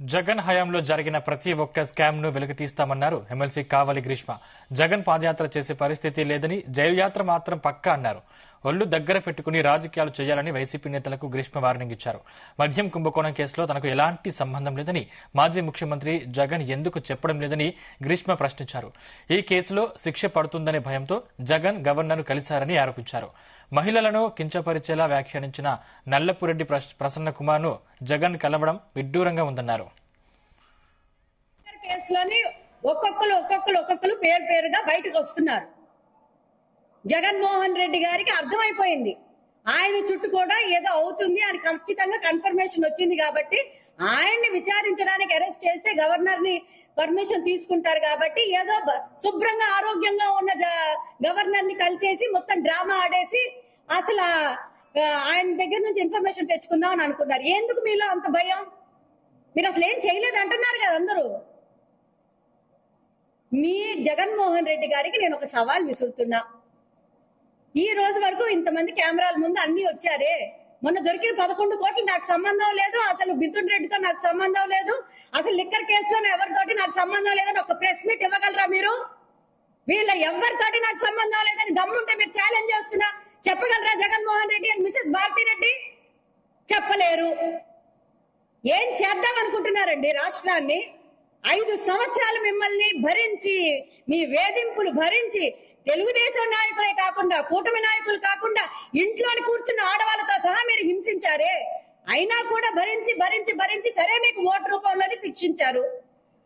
జగన్ హయాంలో జరిగిన ప్రతి ఒక్క స్కామ్ ను వెలికితీస్తామన్నారు ఎమ్మెల్సీ కావలి గ్రీష్మ. జగన్ పాదయాత్ర చేసే పరిస్థితి లేదని, జైలు యాత్ర మాత్రం పక్కా అన్నారు. ఒళ్లు దగ్గర పెట్టుకుని రాజకీయాలు చేయాలని వైసీపీ నేతలకు గ్రీష్మ వార్నింగ్ ఇచ్చారు. మద్యం కుంభకోణం కేసులో తనకు ఎలాంటి సంబంధం లేదని, మాజీ ముఖ్యమంత్రి జగన్ ఎందుకు చెప్పడం లేదని గ్రీష్మ ప్రశ్నించారు. ఈ కేసులో శిక్ష పడుతుందనే భయంతో జగన్ గవర్నర్ను కలిశారని ఆరోపించారు. మహిళలను కించపరిచేలా వ్యాఖ్యానించిన నల్లపురెడ్డి ప్రసన్న కుమార్ ను జగన్ కలవడం విడ్డూరంగా ఉందన్నారు. ఒక్కొక్కరు పేరు పేరుగా బయటకు వస్తున్నారు. జగన్మోహన్ రెడ్డి గారికి అర్థమైపోయింది ఆయన చుట్టూ కూడా ఏదో అవుతుంది అని ఖచ్చితంగా కన్ఫర్మేషన్ వచ్చింది కాబట్టి ఆయన్ని విచారించడానికి అరెస్ట్ చేస్తే గవర్నర్ ని పర్మిషన్ తీసుకుంటారు కాబట్టి ఏదో శుభ్రంగా ఆరోగ్యంగా ఉన్న గవర్నర్ ని కలిసేసి మొత్తం డ్రామా ఆడేసి అసలు ఆయన దగ్గర నుంచి ఇన్ఫర్మేషన్ తెచ్చుకుందాం అని అనుకున్నారు. ఎందుకు మీలో అంత భయం? మీరు అసలు ఏం చేయలేదు అంటున్నారు కదా అందరూ. మీ జగన్మోహన్ రెడ్డి గారికి నేను ఒక సవాల్ విసురుతున్నా. ఈ రోజు వరకు ఇంతమంది కెమెరాల ముందు అన్ని వచ్చారే, మొన్న దొరికిన 11 కోట్లు నాకు సంబంధం లేదు, అసలు మిథున్ రెడ్డితో నాకు సంబంధం లేదు, అసలు లిక్కర్ కేసులో ఎవరితోటి నాకు సంబంధం లేదని ఒక ప్రెస్ మీట్ ఇవ్వగలరా మీరు? వీళ్ళ ఎవరితోటి నాకు సంబంధం లేదని దమ్ముంటే మీరు ఛాలెంజ్ చేస్తున్నా చెప్పగలరా జగన్మోహన్ రెడ్డి అండ్ మిసెస్ భారతీ రెడ్డి? చెప్పలేరు. ఏం చేద్దాం అనుకుంటున్నారండి రాష్ట్రాన్ని? 5 సంవత్సరాలు మిమ్మల్ని భరించి, మీ వేధింపులు భరించి, తెలుగుదేశం నాయకులే కాకుండా, కూటమి నాయకులు కాకుండా ఇంట్లోని కూర్చున్న ఆడవాళ్ళతో సహా మీరు హింసించారే. అయినా కూడా భరించి భరించి భరించి సరే మీకు ఓటు రూపంలోనే శిక్షించారు.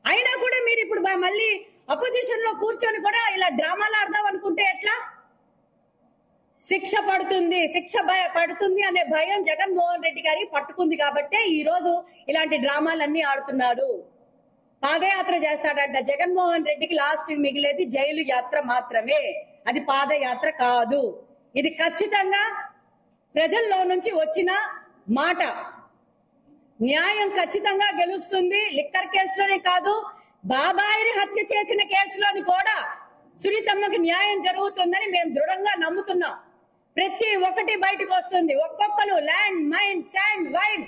అయినా కూడా మీరు ఇప్పుడు మళ్ళీ అపోజిషన్ లో కూర్చొని కూడా ఇలా డ్రామాలు ఆడదాం అనుకుంటే ఎట్లా? శిక్ష పడుతుంది అనే భయం జగన్మోహన్ రెడ్డి గారికి పట్టుకుంది కాబట్టే ఈ రోజు ఇలాంటి డ్రామాలన్నీ ఆడుతున్నాడు. పాదయాత్ర చేస్తాడంట జగన్మోహన్ రెడ్డికి. లాస్ట్ మిగిలేది జైలు యాత్ర మాత్రమే, అది పాదయాత్ర కాదు. ఇది ఖచ్చితంగా ప్రజల్లో నుంచి వచ్చిన మాట. న్యాయం ఖచ్చితంగా గెలుస్తుంది. లిక్కర్ కేసులోనే కాదు, బాబాయిని హత్య చేసిన కేసులోని కూడా సునీతమ్మకి న్యాయం జరుగుతుందని మేము దృఢంగా నమ్ముతున్నాం. ప్రతి ఒక్కటి బయటకు వస్తుంది. ఒక్కొక్కరు ల్యాండ్, మైన్, శాండ్, వైన్